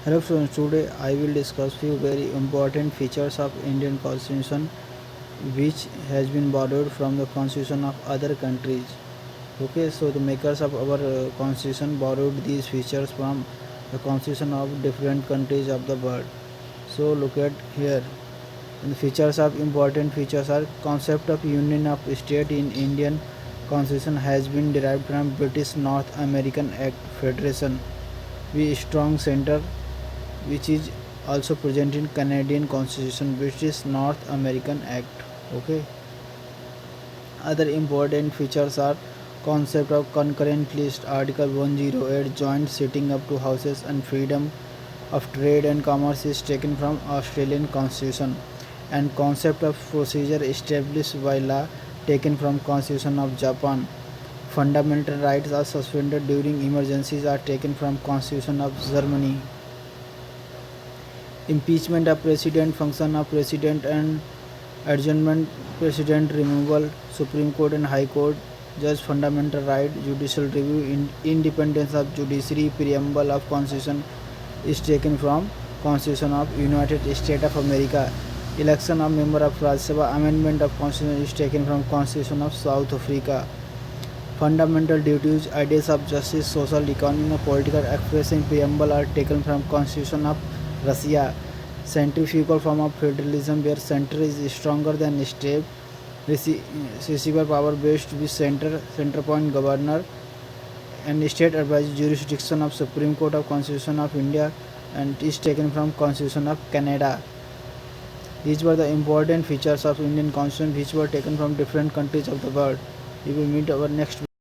Hello friends, today I will discuss few very important features of Indian Constitution which has been borrowed from the constitution of other countries. Okay, so the makers of our constitution borrowed these features from the constitution of different countries of the world. So look at here. And the features of important features are concept of union of state in Indian constitution has been derived from British North American Act Federation. We strong center which is also present in Canadian Constitution, which is North American Act. Okay. Other important features are concept of concurrent list, Article 108, joint sitting up to houses and freedom of trade and commerce is taken from Australian Constitution, and concept of procedure established by law taken from Constitution of Japan. Fundamental rights are suspended during emergencies are taken from Constitution of Germany. Impeachment of president, function of president and adjournment, president removal, Supreme Court and High Court, judge fundamental right, judicial review, independence of judiciary, preamble of constitution is taken from Constitution of United States of America. Election of member of Rajya Sabha, amendment of constitution is taken from Constitution of South Africa. Fundamental duties, ideas of justice, social, economic, political expression, preamble are taken from Constitution of Russia. Centrifugal form of federalism where center is stronger than state. Receiver power based with center point governor and state advisory jurisdiction of Supreme Court of Constitution of India and is taken from Constitution of Canada. These were the important features of Indian Constitution which were taken from different countries of the world. We will meet our next